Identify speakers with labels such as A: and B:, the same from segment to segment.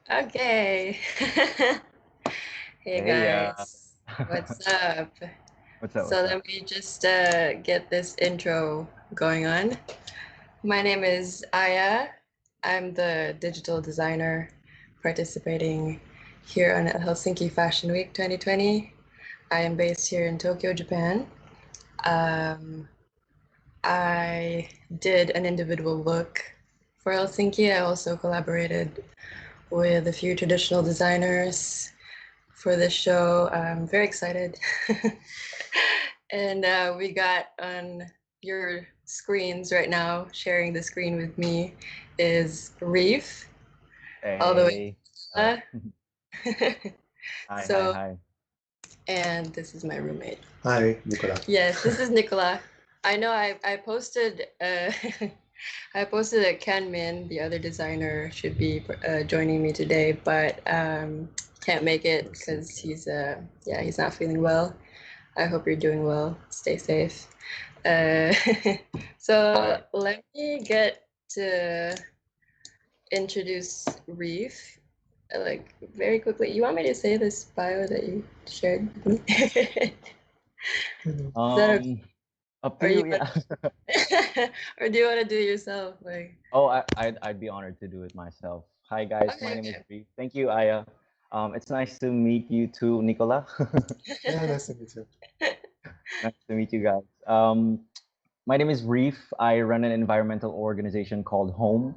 A: Okay. Hey
B: Hey,
A: guys, what's up?
B: what's up?
A: So
B: What's
A: let
B: up?
A: me just get this intro going on. My name is Aya. I'm the digital designer participating here on Helsinki Fashion Week 2020. I am based here in Tokyo, Japan. Um, I did an individual look for Helsinki. I also collaborated with a few traditional designers for this show. I'm very excited. And we got on your screens right now, sharing the screen with me, is Reef, all the way.
B: Hey. Uh,
A: Uh,
B: hi, hi,
A: so,
B: hi.
A: and this is my roommate.
C: Hi, Nicola.
A: Yes, this is Nicola. I know I posted I posted that Ken Min, the other designer, should be joining me today, but can't make it because he's not feeling well. I hope you're doing well. Stay safe. Uh, so let me get to introduce Reef like very quickly. You want me to say this bio that you shared with me? Is that okay?
B: Um, Up to
A: Or you
B: you,
A: want
B: yeah.
A: or do you want to do it yourself? Like,
B: Oh, I'd be honored to do it myself. Hi, guys. My
A: okay,
B: name is
A: okay.
B: Bree. Thank you, Aya. It's nice to meet you too, Nicola.
C: Yeah, nice to meet you.
B: Nice to meet you guys. My name is Reef. I run an environmental organization called Home.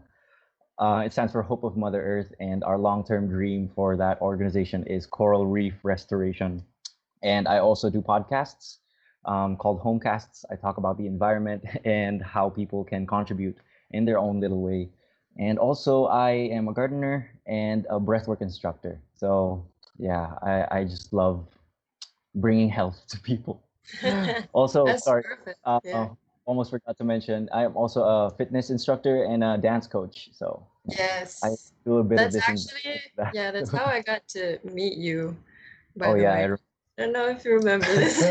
B: It stands for Hope of Mother Earth, and our long-term dream for that organization is coral reef restoration. And I also do podcasts called Homecasts. I talk about the environment and how people can contribute in their own little way. And also, I am a gardener and a breathwork instructor. So, yeah, I just love bringing health to people. Also,
A: That's
B: sorry,
A: perfect.
B: uh,
A: Yeah.
B: almost forgot to mention, I am also a fitness instructor and a dance coach. So, yeah, I
A: Yes.
B: do a bit of
A: That's
B: this and
A: actually,
B: that.
A: yeah, that's how I got to meet you, by
B: Oh,
A: the
B: yeah,
A: way. I don't know if you remember this.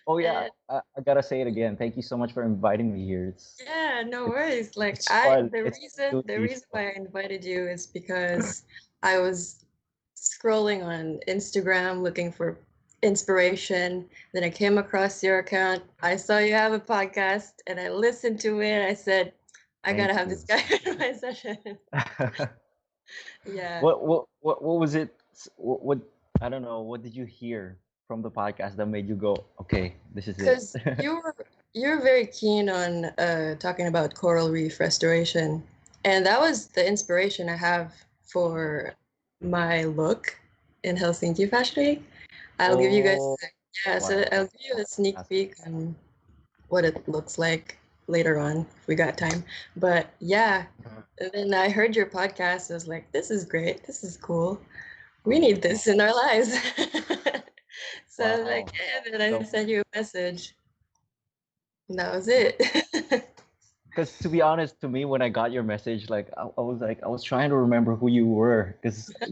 B: Oh yeah,
A: And
B: I gotta say it again. Thank you so much for inviting me here.
A: yeah, no
B: It's
A: worries. Like
B: it's fun. It's fun doing
A: the
B: these
A: reason
B: shows.
A: why I invited you is because I was scrolling on Instagram looking for inspiration. Then I came across your account. I saw you have a podcast and I listened to it. I said, I gotta
B: Thank
A: have this
B: you.
A: guy in my session. Yeah.
B: What was it? What I don't know. What did you hear from the podcast that made you go, okay, this is it?
A: Because you're very keen on talking about coral reef restoration, and that was the inspiration I have for my look in Helsinki Fashion Week. I'll give you guys,
B: Oh
A: yeah, so
B: wow,
A: I'll give you a sneak
B: fantastic.
A: peek on what it looks like later on if we got time. But yeah, and then I heard your podcast. I was like, this is great. This is cool. We
B: Oh
A: need this in our lives. So I was like,
B: wow.
A: yeah, then I
B: So
A: sent you a message. And that was it.
B: because to be honest, to me, when I got your message, I was trying to remember who you were, because that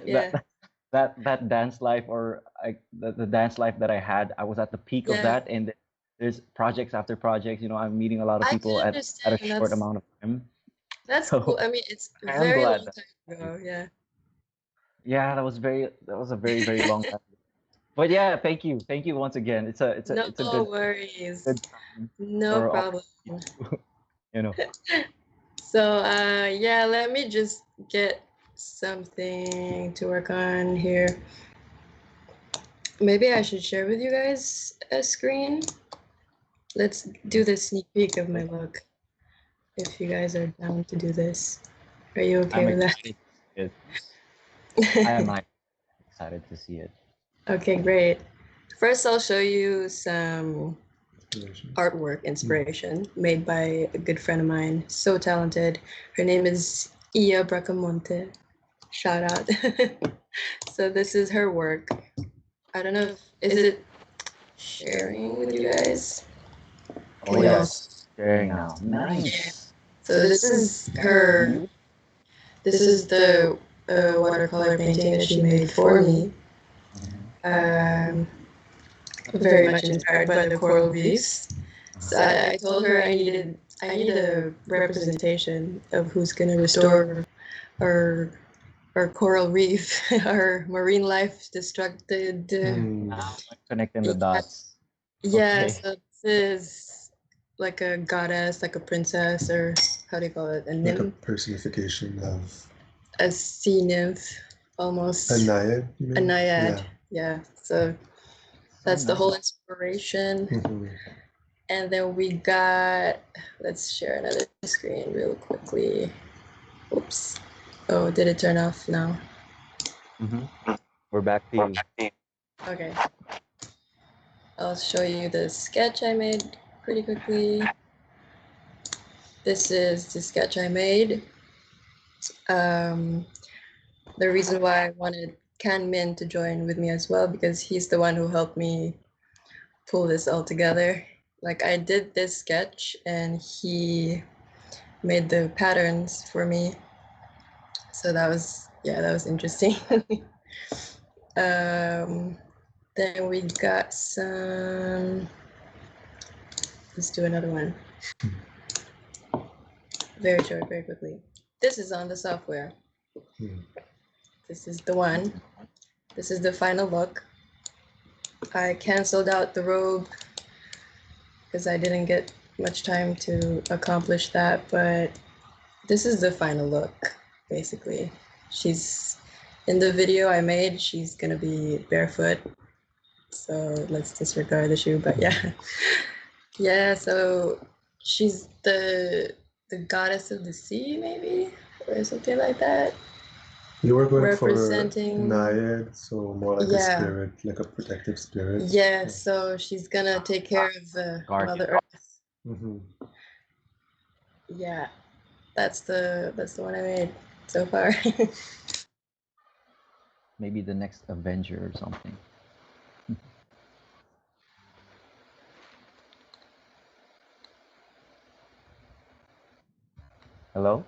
A: Yeah.
B: that dance life, or the dance life that I had, I was at the peak of
A: Yeah.
B: that, and there's projects after projects. I'm meeting a lot of
A: I
B: people
A: can
B: at a
A: understand.
B: short amount of time.
A: That's cool.
B: So
A: I mean, it's
B: I am
A: very
B: glad
A: long
B: that,
A: time ago. Yeah.
B: yeah, that was a very long time. But yeah, thank you once again.
A: No
B: It's a
A: worries.
B: good time
A: No
B: for all
A: problem.
B: of you. You know.
A: So, yeah, let me just get something to work on here. Maybe I should share with you guys a screen. Let's do the sneak peek of my look if you guys are down to do this. Are you okay
B: I'm
A: with that?
B: excited to see it. I am excited to see it.
A: Okay, great. First, I'll show you some
C: Inspiration.
A: artwork inspiration made by a good friend of mine. So talented. Her name is Iya Bracamonte. Shout out. So this is her work. I don't know if is it sharing with you guys?
B: Oh
A: Can you
B: yeah,
A: all?
B: it's sharing now.
A: Yeah.
B: Nice.
A: So this is her. This is the watercolor painting that she made for me.
B: Mhm.
A: Um, very much inspired by the coral reefs. So I told her I need a representation of who's going to restore our coral reef, our marine life destructed.
B: Connecting the
A: Yeah,
B: dots.
A: yeah.
B: Okay.
A: So this is like a goddess, like a princess, or how do you call it? A
C: Like a
A: nymph,
C: personification of
A: a sea nymph, almost.
C: a naiad, you
A: A
C: mean?
A: naiad.
C: Yeah.
A: Yeah. So that's the whole inspiration. And then we got, let's share another screen real quickly. Oops. Oh, did it turn off now?
B: We're back to you.
A: Okay. I'll show you the sketch I made pretty quickly. This is the sketch I made. The reason why I wanted Kan Min to join with me as well, because he's the one who helped me pull this all together. Like I did this sketch and he made the patterns for me. So that was, yeah, that was interesting. Then we got some, let's do another one. Very short, very quickly. This is on the software. This is the one. This is the final look. I canceled out the robe because I didn't get much time to accomplish that, but this is the final look, basically. She's in the video I made, she's gonna be barefoot. So let's disregard the shoe, but yeah. Yeah, so she's the goddess of the sea, maybe, or something like that.
C: You were going
A: Representing-
C: for naiad, so more like a
A: Yeah.
C: spirit, like a protective spirit.
A: Yeah, so she's gonna take care of
B: Guardian.
A: Mother Earth.
C: Mm-hmm.
A: Yeah, that's the one I made so far.
B: Maybe the next Avenger or something. Hello?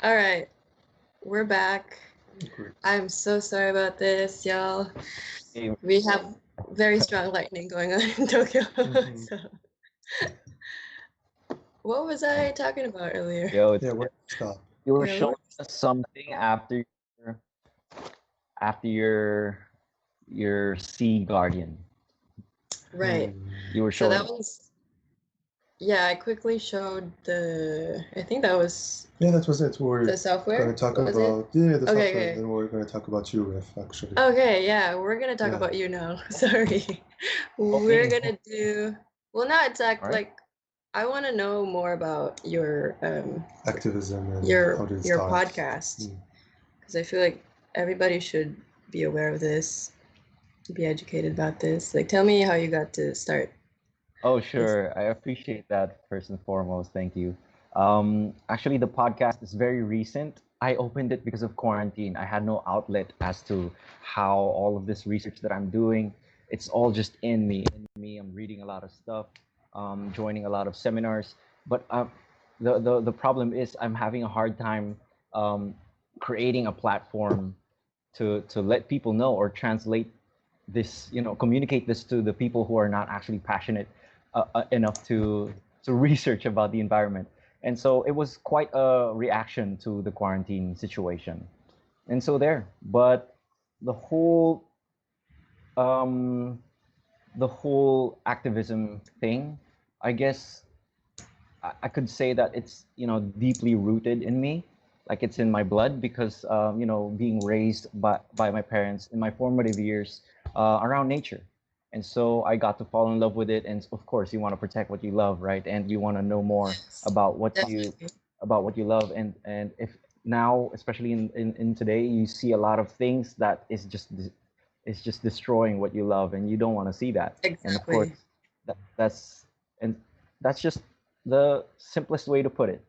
A: All right, we're back.
C: Great.
A: I'm so sorry about this, y'all.
B: Hey,
A: We have very strong lightning going on in Tokyo.
C: Mhm.
A: So, what was I talking about earlier?
B: yo, it's
C: Yeah, where stop?
B: you were
A: Yeah,
B: showing us something your after your sea guardian.
A: right.
B: You were
A: So
B: showing
A: that
B: us.
A: was, yeah, I quickly showed I think that was
C: Yeah, that was it. We're
A: the
C: going to
A: software,
C: talk
A: was it?
C: about the
A: Okay,
C: software,
A: okay.
C: and then we're going to talk about you, Riff, actually.
A: Okay, yeah, we're gonna talk
C: Yeah.
A: about you now. Sorry.
B: Oh,
A: We're
B: me.
A: gonna do, well, not exact,
B: All right.
A: like, I want to know more about
C: Activism and how did it
A: your
C: start?
A: podcast,
C: Mm.
A: because I feel like everybody should be aware of this, be educated about this. Like, tell me how you got to start
B: Oh,
A: this.
B: sure. I appreciate that first and foremost. Thank you. Actually, the podcast is very recent. I opened it because of quarantine. I had no outlet as to how all of this research that I'm doing, it's all just in me. In me, I'm reading a lot of stuff, joining a lot of seminars. But the problem is I'm having a hard time um, creating a platform to let people know or translate this, communicate this to the people who are not actually passionate enough to research about the environment. And so it was quite a reaction to the quarantine situation. And so there, but the whole um, the whole activism thing, I guess I could say that it's deeply rooted in me, like it's in my blood because being raised by my parents in my formative years around nature, and so I got to fall in love with it. And of course, you want to protect what you love, right? And you want to know more about
A: Definitely.
B: what you love, and if now, especially in today, you see a lot of things that is just destroying what you love, and you don't want to see that. And of course,
A: Exactly.
B: that's and that's just the simplest way to put it.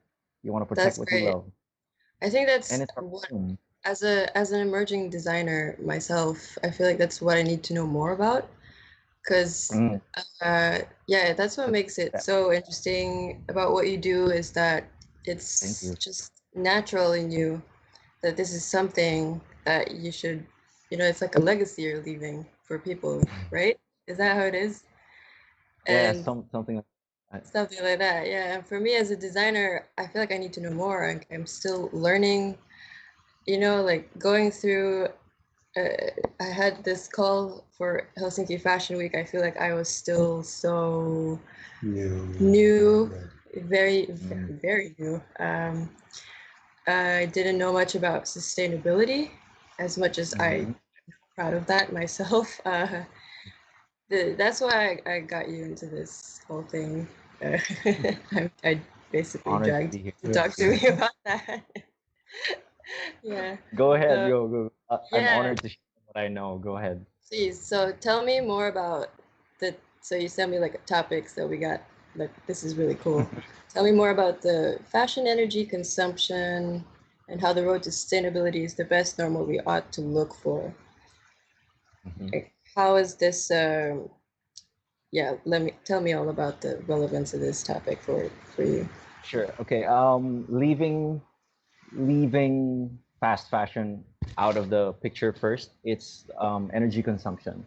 B: You want to protect
A: That's
B: what you
A: great.
B: love,
A: I think
B: and
A: that's
B: it's our
A: what,
B: home.
A: as an emerging designer myself, I feel like that's what I need to know more about. Because,
B: Mm,
A: yeah, that's what
B: that's
A: makes it
B: that.
A: so interesting about what you do is that
B: Thank
A: it's
B: you.
A: just natural in you that this is something that you should, it's like a legacy you're leaving for people, right? Is that how it is?
B: Yeah,
A: And
B: something like that.
A: something like that. Yeah. And for me as a designer, I feel like I need to know more. I'm still learning, like going through I had this call for Helsinki Fashion Week. I feel like I was still so new, very,
B: Mm,
A: very new. I didn't know much about sustainability as much as I'm
B: mm-hmm.
A: proud of that myself. That's why I got you into this whole thing. I basically
B: Honored to
A: dragged
B: be here.
A: you to talk
C: Yes.
A: to me about that. Yeah.
B: Go ahead,
A: So,
B: yo. Go. I'm
A: yeah.
B: honored to share what I know. Go ahead.
A: Please, so tell me more about so you sent me like topics that we got, like this is really cool. Tell me more about the fashion energy consumption and how the road to sustainability is the best norm what we ought to look for.
B: Hmm.
A: Like, how is this, yeah, tell me all about the relevance of this topic for you.
B: Sure. Okay. Leaving fast fashion out of the picture first. It's energy consumption.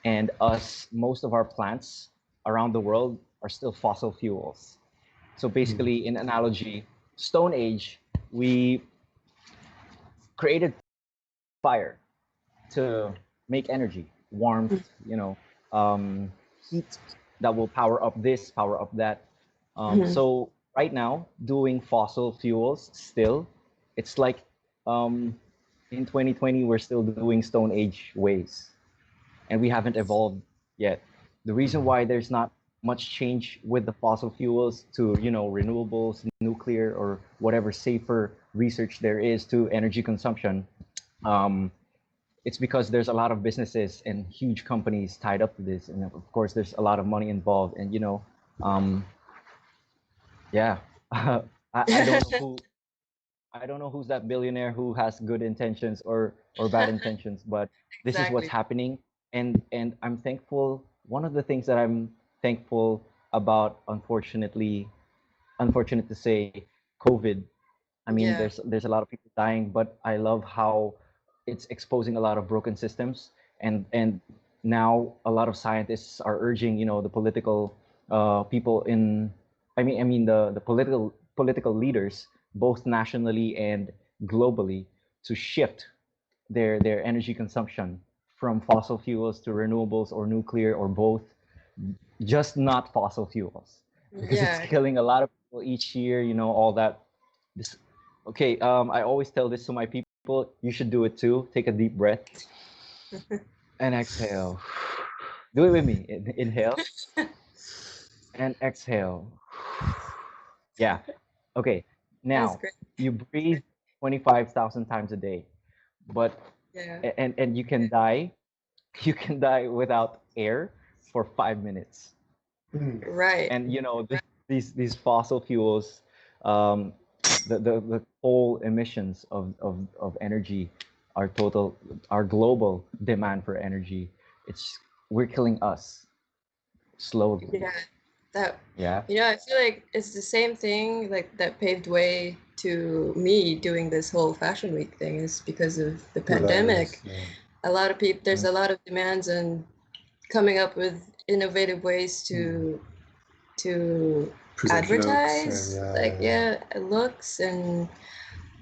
B: And us, most of our plants around the world are still fossil fuels. So
C: Mm.
B: basically, in analogy, Stone Age, we created fire to make energy, warmth, heat that will power up this, power up that.
A: Mhm.
B: So right now, doing fossil fuels still, it's like um, in 2020 we're still doing Stone Age ways, and we haven't evolved yet. The reason
C: Mm.
B: why there's not much change with the fossil fuels to renewables, nuclear, or whatever safer research there is to energy consumption, um, it's because there's a lot of businesses and huge companies tied up to this, and of course there's a lot of money involved. And um, yeah, I don't know who I don't know who's that billionaire who has good intentions or bad intentions, but this is what's
A: Exactly.
B: happening. And I'm thankful. One of the things that I'm thankful about, unfortunate to say, COVID. I mean,
A: Yeah.
B: there's a lot of people dying, but I love how it's exposing a lot of broken systems, and now a lot of scientists are urging, the political people in, I mean the political leaders, both nationally and globally, to shift their energy consumption from fossil fuels to renewables or nuclear or both, just not fossil fuels, because it's
A: Yeah.
B: killing a lot of people each year, all that. This, okay, I always tell this to my people, you should do it too. Take a deep breath and exhale. Do it with me. Inhale and exhale. Yeah. Okay.
A: That's
B: Now
A: great.
B: you breathe 25,000 times a day, but
A: Yeah.
B: and you can die. You can die without air for 5 minutes.
A: Right.
B: And these fossil fuels, um, the whole emissions of energy, our global demand for energy, we're killing us slowly.
A: Yeah. That,
B: Yeah.
A: I feel like it's the same thing like that paved way to me doing this whole fashion week thing is because of the pandemic. A lot of people, there's a lot of demands on coming up with innovative ways to advertise, looks and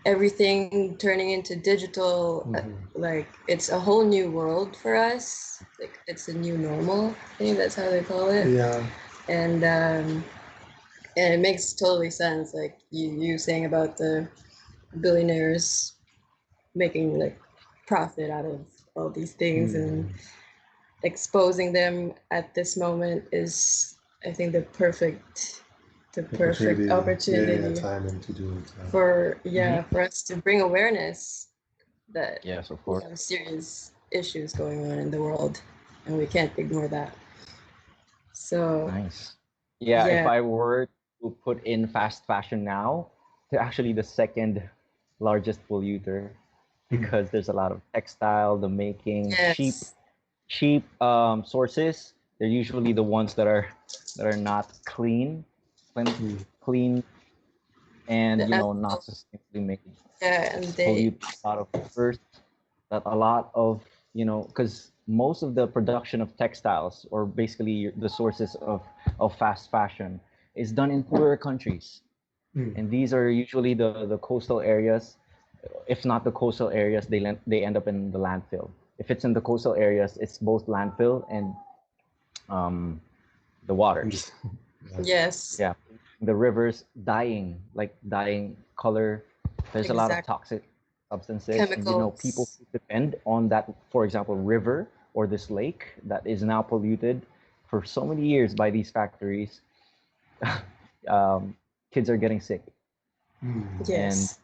A: everything turning into digital. Like it's a whole new world for us. Like it's a new normal. I think that's how they call it.
C: Yeah.
A: And it makes totally sense. Like you saying about the billionaires making like profit out of all these things and exposing them at this moment is, I think, the perfect opportunity
C: timing to do it.
A: for for us to bring awareness that
B: Yes, of
A: we
B: course.
A: have serious issues going on in the world and we can't ignore that. So
B: Nice. Yeah, if I were to put in fast fashion now, they're actually the second largest polluter, because there's a lot of textile, the making, cheap sources. They're usually the ones that are not clean, and not sustainably made.
A: And they
B: Pollute a lot of rivers. That a lot of because most of the production of textiles, or basically the sources of fast fashion, is done in poorer countries, and these are usually the coastal areas. If not the coastal areas, they end up in the landfill. If it's in the coastal areas, it's both landfill and the waters.
A: Yes.
B: Yeah, the rivers dying, like dying color. There's a lot of toxic substances,
A: Chemicals.
B: and people who depend on that, for example, river or this lake that is now polluted for so many years by these factories. Kids are getting sick.
A: Yes.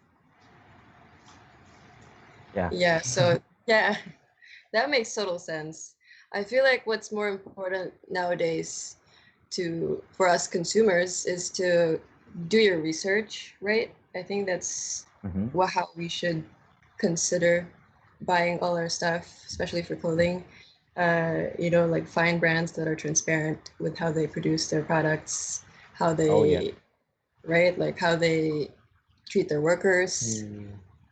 B: And
A: yeah, so yeah, that makes total sense. I feel like what's more important nowadays for us consumers is to do your research, right? I think that's how we should consider buying all our stuff, especially for clothing. Like find brands that are transparent with how they produce their products, how they right, like how they treat their workers,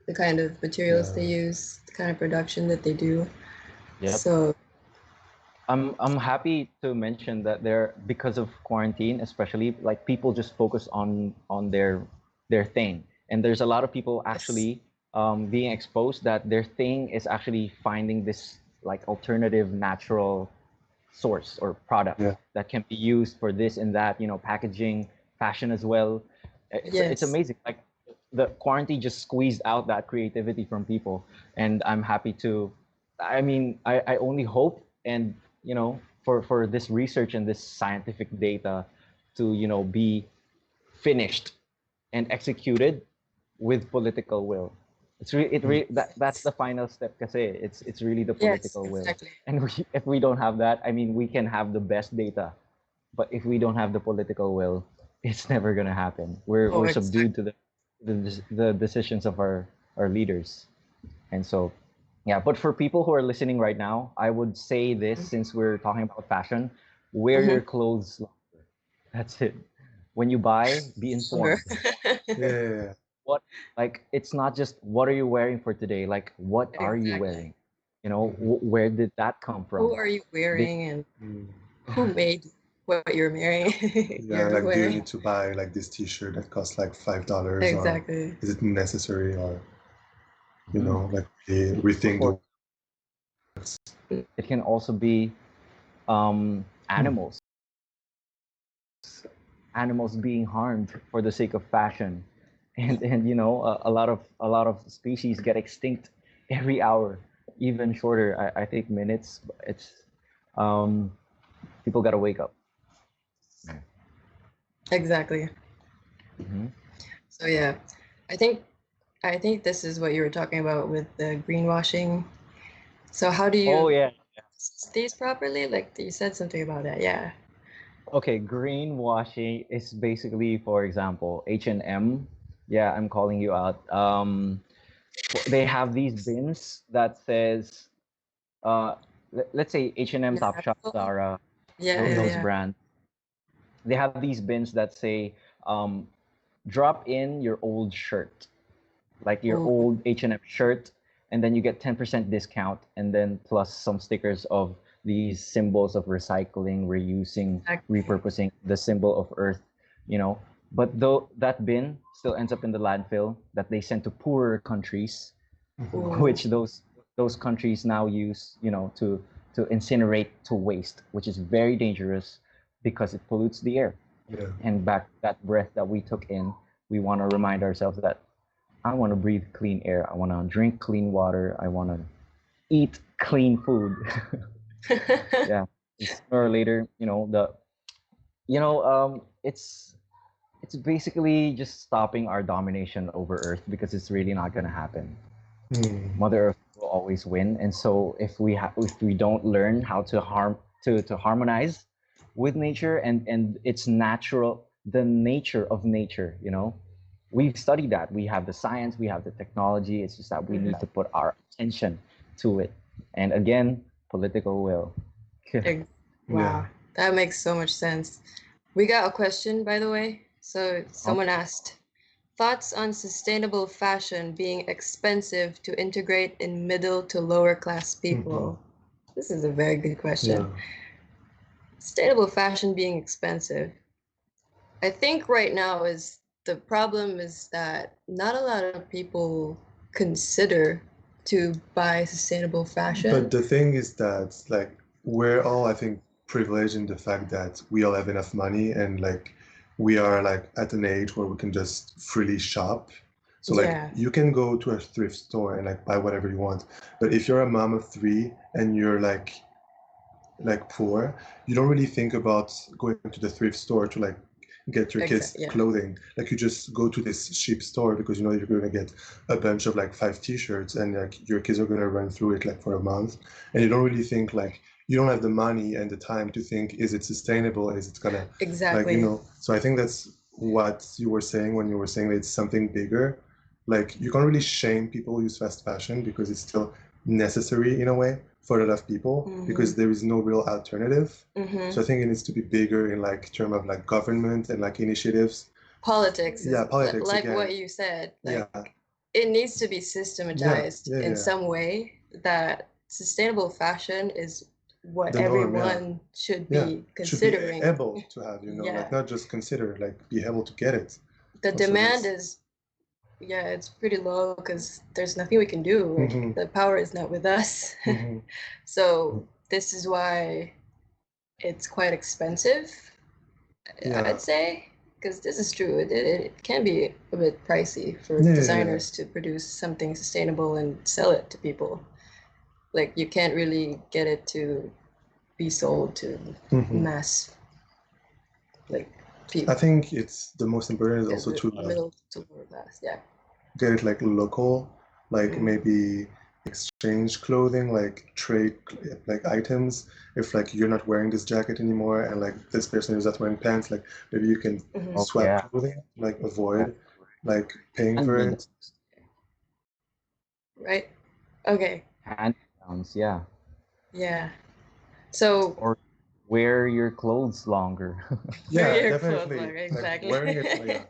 A: the kind of materials they use, the kind of production that they do. So
B: I'm happy to mention that because of quarantine, especially, like, people just focus on their thing, and there's a lot of people actually being exposed that their thing is actually finding this like alternative natural source or product that can be used for this and that, packaging, fashion as well. It's amazing. Like, the quarantine just squeezed out that creativity from people, and I'm happy to. I mean, I only hope, and for this research and this scientific data to be finished and executed with political will. That's the final step, kasi it's really the political will. And if we don't have that, I mean, we can have the best data, but if we don't have the political will, it's never gonna happen. We're subdued to the decisions of our leaders. And so, yeah, but for people who are listening right now, I would say this, since we're talking about fashion: wear your clothes longer. That's it. When you buy, be informed. what, like, it's not just what are you wearing for today, like what are you
A: Exactly.
B: wearing, you know, where did that come
A: Who
B: from?
A: are you wearing and
C: Mm.
A: who made what you're wearing?
C: Yeah,
A: You're
C: like do you
A: wearing.
C: need to buy like this t-shirt that costs like $5 or
A: Exactly.
C: is it necessary or you
B: Mhm.
C: know, like rethink
B: Or
C: the
B: it can also be animals, animals being harmed for the sake of fashion, and you know, a lot of species get extinct every hour, even shorter. I think minutes. It's um, people gotta wake up.
A: Exactly.
B: Hmm.
A: So yeah, I think I think this is what you were talking about with the greenwashing. So how do
B: Oh
A: you
B: yeah.
A: use these properly? Like you said something about that. Yeah.
B: Okay, greenwashing is basically, for example, H&M. Yeah, I'm calling you out. They have these bins that says, let's say H&M, Topshop,
A: Natural.
B: Zara,
A: Yeah, yeah,
B: those
A: yeah.
B: brands. They have these bins that say, drop in your old shirt, like your
A: Ooh,
B: old H&M shirt, and then you get 10% discount, and then plus some stickers of these symbols of recycling, reusing,
A: exactly.
B: repurposing, the symbol of earth, you know. But though that bin still ends up in the landfill that they send to poorer countries,
A: Ooh,
B: which those countries now use, you know, to incinerate to waste, which is very dangerous because it pollutes the air.
C: yeah.
B: And back that breath that we took in, we want to remind ourselves that I want to breathe clean air. I want to drink clean water. I want to eat clean food. Yeah. Sooner or later, you know, it's basically just stopping our domination over Earth because it's really not going to happen.
C: Mm.
B: Mother Earth will always win, and so if we don't learn how to harmonize with nature and its natural the nature of nature, you know, we've studied that. We have the science, we have the technology. It's just that we need to put our attention to it, and again, political will.
A: Ex-
C: Yeah.
A: wow, that makes so much sense. We got a question, by the way. So someone asked, thoughts on sustainable fashion being expensive to integrate in middle to lower class people? This is a very good question.
C: Yeah.
A: Sustainable fashion being expensive. I think right now is the problem is that not a lot of people consider to buy sustainable fashion.
C: But the thing is that like we're all, I think, privileged in the fact that we all have enough money and like we are like at an age where we can just freely shop. So like
A: Yeah,
C: you can go to a thrift store and like buy whatever you want. But if you're a mom of three and you're like poor, you don't really think about going to the thrift store to like get your kids
A: exactly. Yeah,
C: clothing. Like you just go to this cheap store because you know you're going to get a bunch of like 5 t-shirts and like your kids are going to run through it like for a month, and you don't really think like you don't have the money and the time to think, is it sustainable, is it gonna like, you
A: exactly.
C: know. So I think that's what you were saying when you were saying that it's something bigger. Like you can't really shame people who use fast fashion because it's still necessary in a way for a lot of people because there is no real alternative. So I think it needs to be bigger in like term of like government and like initiatives.
A: Politics is
C: Yeah, politics
A: like
C: again.
A: what you said. Like
C: Yeah,
A: it needs to be
C: yeah,
A: systematized
C: yeah,
A: in
C: yeah.
A: some way that sustainable fashion is what
C: The norm, yeah,
A: everyone should
C: yeah.
A: be
C: Should be
A: considering.
C: able to have, you know, like
A: Yeah,
C: not just consider, like be able to get it.
A: the
C: Also,
A: demand
C: that's
A: is yeah, it's pretty low because there's nothing we can do. Like the power is not with us. So this is why it's quite expensive,
C: yeah,
A: I'd say, because this is true. It can be a bit pricey for
C: yeah, yeah,
A: designers to produce something sustainable and sell it to people. Like you can't really get it to be sold to mass like
C: I
A: people
C: think it's the most important is
A: because
C: also
A: the
C: to
A: middle to lower class. Yeah.
C: get it like local, like maybe exchange clothing, like trade like items. If like you're not wearing this jacket anymore and like this person is not wearing pants, like maybe you can
A: Mm-hmm.
B: Oh
C: swap
B: yeah,
C: clothing, like
B: that's
C: avoid like paying
B: hand
C: for
B: me
C: it.
A: Right. Okay.
B: hand downs, yeah,
A: Yeah. So
B: or wear your clothes longer.
A: wear
C: Yeah,
A: your clothes
C: definitely.
A: longer.
C: Like wearing it,
A: Exactly.
C: yeah.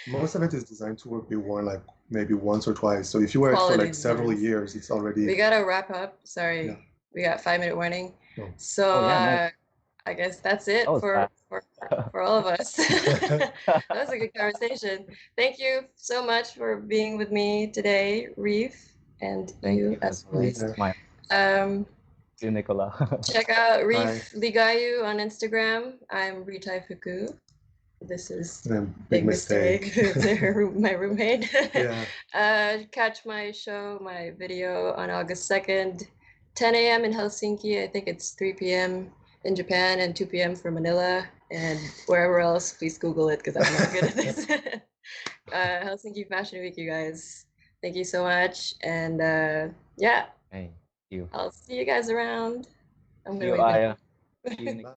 C: Most of it is designed to be worn like maybe once or twice. So if you wear it for
A: Quality
C: like several
A: designs.
C: years, it's already.
A: We gotta wrap up. Sorry,
C: Yeah.
A: we got 5-minute warning.
C: Oh.
A: So
B: Oh yeah, nice.
A: I guess that's it
B: That was
A: for
B: fast.
A: all of us. That was a good conversation. Thank you so much for being with me today, Reef, and
B: Thank
A: you
B: you
A: as
B: as
A: always.
C: Yeah.
B: my
A: Um,
B: you, Nicola.
A: check out
C: Hi.
A: Reef Ligayu on Instagram. I'm Ritai Fuku. This is
C: Big mistake.
A: my roommate.
C: Yeah.
A: Catch my show, my video on August 2nd, 10 a.m. in Helsinki. I think it's 3 p.m. in Japan and 2 p.m. for Manila. And wherever else, please Google it because I'm not good at this. Helsinki Fashion Week, you guys. Thank you so much. And yeah,
B: Hey, you.
A: I'll see you guys around. I'm
B: See
A: gonna
B: you,
A: wave
B: Aya.
A: it.
B: See you, Nick.
C: Bye.